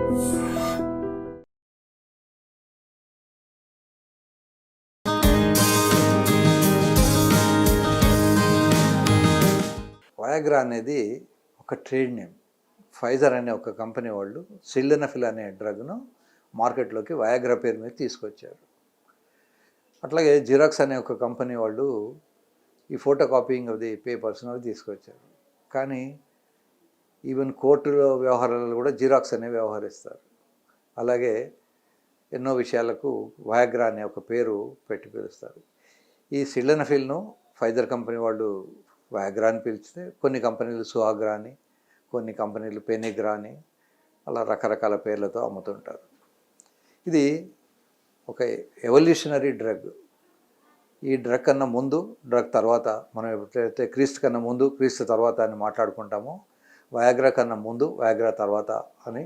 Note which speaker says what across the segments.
Speaker 1: Viagra అనేది ఒక trade name. Pfizer అనే ఒక కంపెనీ వాళ్ళు సిల్డెనఫిల్ అనే డ్రగ్ను మార్కెట్లోకి వయాగ్రా పేరు మీద తీసుకొచ్చారు. అట్లాగే జిరాక్స్ అనే ఒక కంపెనీ వాళ్ళు ఈ photo copying of the papers అవి తీసుకొచ్చారు. కానీ ఈవెన్ కోర్టులో వ్యవహారాలు కూడా జిరాక్స్ అనే వ్యవహరిస్తారు. అలాగే ఎన్నో విషయాలకు వయాగ్రా అనే ఒక పేరు పెట్టి పిలుస్తారు. ఈ సిల్డెనఫిల్ను ఫైజర్ కంపెనీ వాళ్ళు వయాగ్రా అని పిలిస్తే, కొన్ని కంపెనీలు సుహాగ్రా అని, కొన్ని కంపెనీలు పెనిగ్రా అని, అలా రకరకాల పేర్లతో అమ్ముతుంటారు. ఇది ఒక ఎవల్యూషనరీ డ్రగ్. ఈ డ్రగ్ కన్నా ముందు, డ్రగ్ తర్వాత, మనం ఎప్పుడైతే క్రీస్తు కన్నా ముందు, క్రీస్తు తర్వాత అని మాట్లాడుకుంటామో, వయాగ్రా కన్నా ముందు, వయాగ్రా తర్వాత అని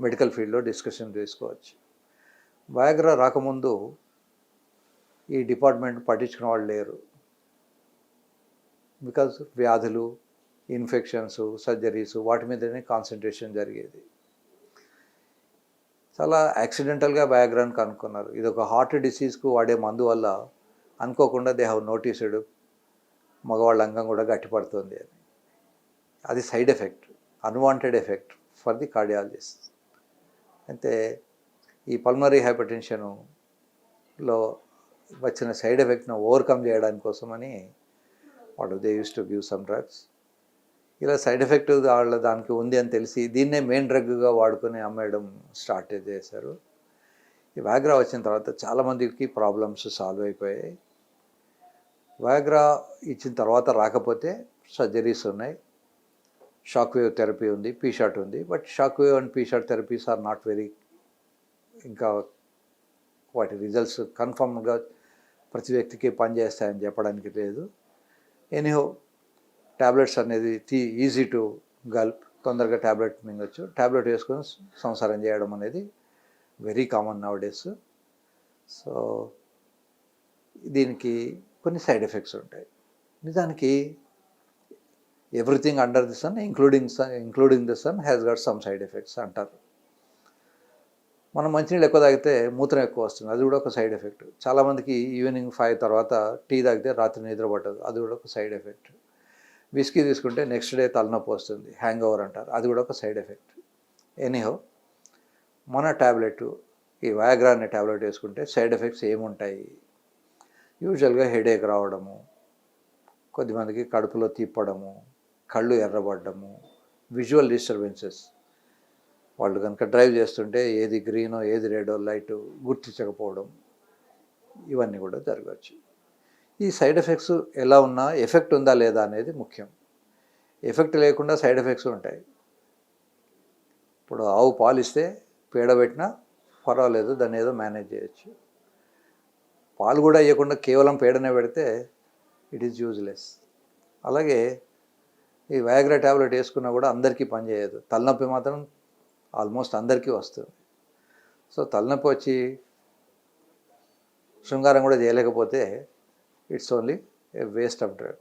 Speaker 1: మెడికల్ ఫీల్డ్లో డిస్కషన్ చేసుకోవచ్చు. వయాగ్రా రాకముందు ఈ డిపార్ట్మెంట్ పట్టించుకున్న వాళ్ళు లేరు. బికాజ్ వ్యాధులు, ఇన్ఫెక్షన్స్, సర్జరీస్ వాటి మీదనే కాన్సన్ట్రేషన్ జరిగేది. చాలా యాక్సిడెంటల్గా వయాగ్రాని కనుక్కున్నారు. ఇది ఒక హార్ట్ డిసీజ్కు వాడే మందు వల్ల అనుకోకుండా దే హ్యావ్ నోటీస్డ్ మగవాళ్ళ అంగం కూడా గట్టిపడుతుంది అని. అది side effect, unwanted effect for the cardiologist. అయితే ఈ పల్మనరీ హైపర్టెన్షన్లో వచ్చిన సైడ్ ఎఫెక్ట్ను ఓవర్కమ్ చేయడానికి కోసమని వాళ్ళు they use to give some drugs. ఇలా సైడ్ ఎఫెక్ట్ వాళ్ళ దానికి ఉంది అని తెలిసి దీన్నే మెయిన్ డ్రగ్గా వాడుకొని అమ్మేయడం స్టార్ట్ చేశారు. ఈ వయాగ్రా వచ్చిన తర్వాత చాలామందికి ప్రాబ్లమ్స్ సాల్వ్ అయిపోయాయి. వయాగ్రా ఇచ్చిన తర్వాత రాకపోతే సర్జరీస్ ఉన్నాయి, షాక్ వేవ్ థెరపీ ఉంది, పీషాట్ ఉంది. But shock wave and P shot therapies are not very, ఇంకా వాటి రిజల్ట్స్ కన్ఫర్మ్గా ప్రతి వ్యక్తికి పనిచేస్తాయని చెప్పడానికి లేదు. ఎనీహో ట్యాబ్లెట్స్ అనేది ఈజీ టు గల్ప్, తొందరగా ట్యాబ్లెట్ మింగొచ్చు. ట్యాబ్లెట్ వేసుకొని సంసారం చేయడం అనేది very common nowadays. So దీనికి కొన్ని సైడ్ ఎఫెక్ట్స్ ఉంటాయి. నిజానికి everything under the sun including the sun has got some side effects అంటారు. మనం మంచినీళ్ళు ఎక్కువ తాగితే మూత్రం ఎక్కువ వస్తుంది, అది కూడా ఒక సైడ్ ఎఫెక్ట్. చాలామందికి ఈవినింగ్ 5 తర్వాత టీ తాగితే రాత్రి నిద్ర పట్టదు, అది కూడా ఒక సైడ్ ఎఫెక్ట్. విస్కీ తీసుకుంటే నెక్స్ట్ డే తలనొప్పి వస్తుంది, హ్యాంగ్ ఓవర్ అంటారు, అది కూడా ఒక సైడ్ ఎఫెక్ట్. ఎనీహో మన ట్యాబ్లెట్, ఈ వయాగ్రా అనే ట్యాబ్లెట్ వేసుకుంటే సైడ్ ఎఫెక్ట్స్ ఏముంటాయి? యూజువల్గా హెడేక్ రావడము, కొద్దిమందికి కడుపులో తిప్పడము, కళ్ళు ఎర్రబడ్డము, విజువల్ డిస్టర్బెన్సెస్. వాళ్ళు కనుక డ్రైవ్ చేస్తుంటే ఏది గ్రీనో ఏది రెడో లైట్ గుర్తించకపోవడం, ఇవన్నీ కూడా జరగవచ్చు. ఈ సైడ్ ఎఫెక్ట్స్ ఎలా ఉన్నా ఎఫెక్ట్ ఉందా లేదా అనేది ముఖ్యం. ఎఫెక్ట్ లేకుండా సైడ్ ఎఫెక్ట్స్ ఉంటాయి. ఇప్పుడు ఆవు పాలు ఇస్తే పేడ పెట్టినా పర్వాలేదు, దాన్ని ఏదో మేనేజ్ చేయొచ్చు. పాలు కూడా ఇవ్వకుండా కేవలం పేడనే పెడితే ఇట్ ఈజ్ యూజ్లెస్. అలాగే ఈ వయాగ్రా ట్యాబ్లెట్ వేసుకున్నా కూడా అందరికీ పనిచేయదు. తలనొప్పి మాత్రం ఆల్మోస్ట్ అందరికీ వస్తుంది. సో తలనొప్పి వచ్చి శృంగారం కూడా చేయలేకపోతే it's only A waste of drug.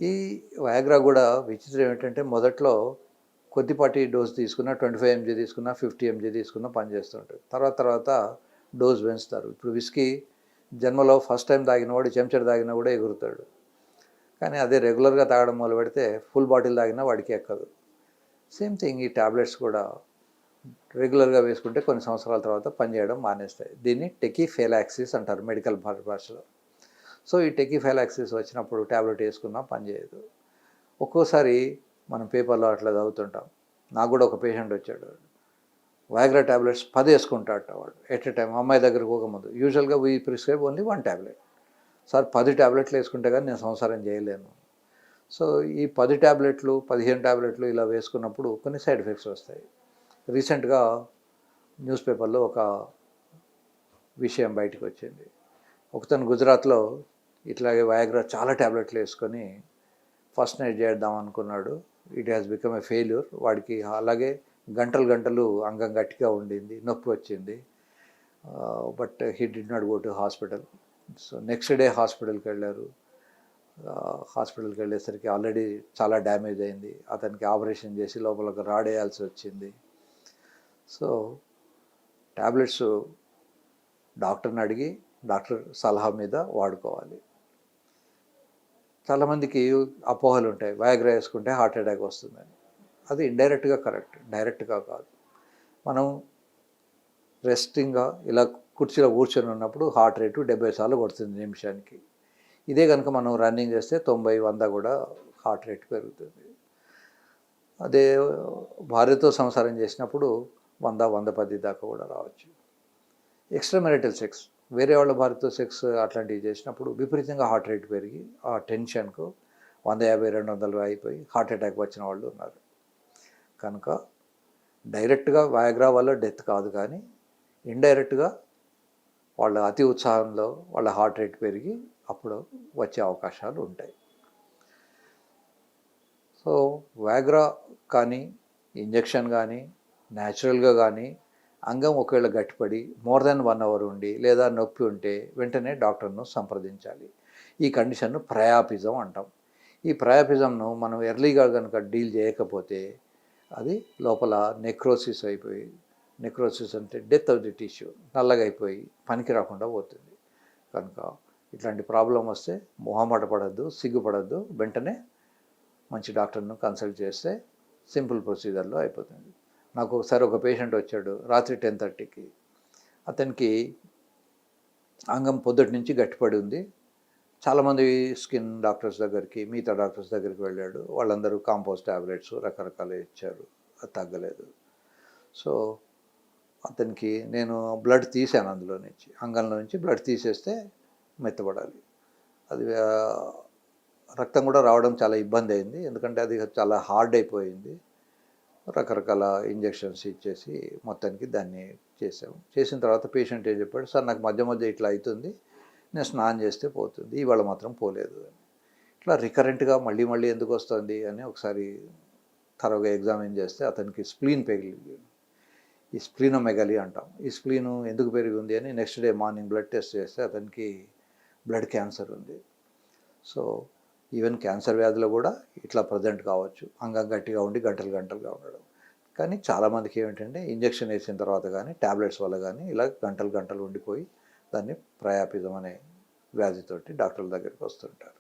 Speaker 1: ఈ వయాగ్రా కూడా విచిత్రం ఏంటంటే, మొదట్లో కొద్దిపాటి డోస్ తీసుకున్నా, 25 mg తీసుకున్నా, 50 mg తీసుకున్నా పనిచేస్తుంటుంది. తర్వాత డోస్ పెంచుతారు. ఇప్పుడు విస్కీ జన్మలో ఫస్ట్ టైం తాగినవాడు చెంచడు తాగినా కూడా ఎగురుతాడు. కానీ అదే రెగ్యులర్గా తాగడం మొదలు పెడితే ఫుల్ బాటిల్ తాగినా వాడికి ఎక్కదు. సేమ్ థింగ్ ఈ ట్యాబ్లెట్స్ కూడా రెగ్యులర్గా వేసుకుంటే కొన్ని సంవత్సరాల తర్వాత పనిచేయడం మానేస్తాయి. దీన్ని టెకీఫెలాక్సిస్ అంటారు మెడికల్ భాషలో. సో ఈ టెకీఫెలాక్సిస్ వచ్చినప్పుడు ట్యాబ్లెట్ వేసుకున్నా పనిచేయదు. ఒక్కోసారి మనం పేపర్లో అట్లా చదువుతుంటాం. నాకు కూడా ఒక పేషెంట్ వచ్చాడు, వయాగ్రా ట్యాబ్లెట్స్ 10 వేసుకుంటాడట వాడు ఎట్ ఎ టైం. అమ్మాయి దగ్గరకు పోకముందు యూజువల్గా we prescribe only 1 tablet. Sir 10 ట్యాబ్లెట్లు వేసుకుంటే కానీ నేను సంసారం చేయలేను. సో ఈ 10 ట్యాబ్లెట్లు 15 ట్యాబ్లెట్లు ఇలా వేసుకున్నప్పుడు కొన్ని సైడ్ ఎఫెక్ట్స్ వస్తాయి. రీసెంట్గా న్యూస్ పేపర్లో ఒక విషయం బయటకు వచ్చింది. ఒకతను గుజరాత్లో ఇట్లాగే వయాగ్రా చాలా ట్యాబ్లెట్లు వేసుకొని ఫస్ట్ నైట్ చేద్దాం అనుకున్నాడు. It has become a failure. వాడికి అలాగే గంటలు అంగం గట్టిగా ఉండింది, నొప్పి వచ్చింది. But he did not go to hospital. So next day హాస్పిటల్కి వెళ్ళారు. హాస్పిటల్కి వెళ్ళేసరికి ఆల్రెడీ చాలా డ్యామేజ్ అయింది. అతనికి ఆపరేషన్ చేసి లోపల రాడ్ వేయాల్సి వచ్చింది. సో ట్యాబ్లెట్స్ డాక్టర్ని అడిగి డాక్టర్ సలహా మీద వాడుకోవాలి. చాలామందికి అపోహలు ఉంటాయి, వయాగ్రా వేసుకుంటే హార్ట్ అటాక్ వస్తుందని. అది ఇండైరెక్ట్గా కరెక్ట్, డైరెక్ట్గా కాదు. మనం రెస్టింగ్గా ఇలా కుర్చీలో కూర్చొని ఉన్నప్పుడు హార్ట్ రేటు 70 సార్లు కొడుతుంది నిమిషానికి. ఇదే కనుక మనం రన్నింగ్ చేస్తే 90, 100 కూడా హార్ట్ రేట్ పెరుగుతుంది. అదే భార్యతో సంసారం చేసినప్పుడు 100, 110 దాకా కూడా రావచ్చు. ఎక్స్ట్రా మ్యారిటల్ సెక్స్, వేరే వాళ్ళ భార్యతో సెక్స్ అట్లాంటివి చేసినప్పుడు విపరీతంగా హార్ట్ రేట్ పెరిగి ఆ టెన్షన్కు 150, 200 అయిపోయి హార్ట్ అటాక్ వచ్చిన వాళ్ళు ఉన్నారు. కనుక డైరెక్ట్గా వయాగ్రా వల్ల డెత్ కాదు, కానీ ఇండైరెక్ట్గా వాళ్ళ అతి ఉత్సాహంలో వాళ్ళ హార్ట్ రేట్ పెరిగి అప్పుడు వచ్చే అవకాశాలు ఉంటాయి. సో వయాగ్రా కానీ ఇంజెక్షన్ కానీ న్యాచురల్గా కానీ అంగం ఒకవేళ గట్టిపడి మోర్ దెన్ 1 అవర్ ఉండి లేదా నొప్పి ఉంటే వెంటనే డాక్టర్ను సంప్రదించాలి. ఈ కండిషన్ను ప్రయాపిజం అంటాం. ఈ ప్రయాపిజంను మనం ఎర్లీగా కనుక డీల్ చేయకపోతే అది లోపల నెక్రోసిస్ అయిపోయి, నెక్రోసిస్ అంటే డెత్ ఆఫ్ ది టిష్యూ, నల్లగా అయిపోయి పనికి రాకుండా పోతుంది. కనుక ఇట్లాంటి ప్రాబ్లం వస్తే మొహమాట పడద్దు, సిగ్గుపడద్దు, వెంటనే మంచి డాక్టర్ను కన్సల్ట్ చేస్తే సింపుల్ ప్రొసీజర్లో అయిపోతుంది. నాకు ఒకసారి ఒక పేషెంట్ వచ్చాడు రాత్రి 10:30కి. అతనికి అంగం పొద్దుటి నుంచి గట్టిపడి ఉంది. చాలామంది స్కిన్ డాక్టర్స్ దగ్గరికి, మిగతా డాక్టర్స్ దగ్గరికి వెళ్ళాడు. వాళ్ళందరూ కాంపోస్ట్ ట్యాబ్లెట్స్ రకరకాలు ఇచ్చారు, అది తగ్గలేదు. సో అతనికి నేను బ్లడ్ తీసాను, అందులో నుంచి అంగంలో నుంచి బ్లడ్ తీసేస్తే మెత్తబడాలి. అది రక్తం కూడా రావడం చాలా ఇబ్బంది అయింది, ఎందుకంటే అది చాలా హార్డ్ అయిపోయింది. రకరకాల ఇంజెక్షన్స్ ఇచ్చేసి మొత్తానికి దాన్ని చేసాము. చేసిన తర్వాత పేషెంట్ ఏం చెప్పాడు, సార్ నాకు మధ్య మధ్య ఇట్లా అవుతుంది, నేను స్నానం చేస్తే పోతుంది, ఇవాళ మాత్రం పోలేదు అని. ఇట్లా రికరెంట్గా మళ్ళీ మళ్ళీ ఎందుకు వస్తుంది అని ఒకసారి తరవుగా ఎగ్జామిన్ చేస్తే అతనికి స్ప్లీన్ పెరిగి, ఈ స్ప్లీనోమెగాలీ అంటాం, ఈ స్ప్లీను ఎందుకు పెరిగి ఉంది అని next day morning blood test చేస్తే అతనికి బ్లడ్ క్యాన్సర్ ఉంది. సో ఈవెన్ క్యాన్సర్ వ్యాధిలో కూడా ఇట్లా ప్రజెంట్ కావచ్చు, అంగం గట్టిగా ఉండి గంటలు గంటలుగా ఉండడం. కానీ చాలామందికి ఏమిటంటే ఇంజెక్షన్ వేసిన తర్వాత కానీ ట్యాబ్లెట్స్ వల్ల కానీ ఇలా గంటలు గంటలు ఉండిపోయి దాన్ని ప్రయాపిజం అనే వ్యాధితోటి డాక్టర్ల దగ్గరికి వస్తుంటారు.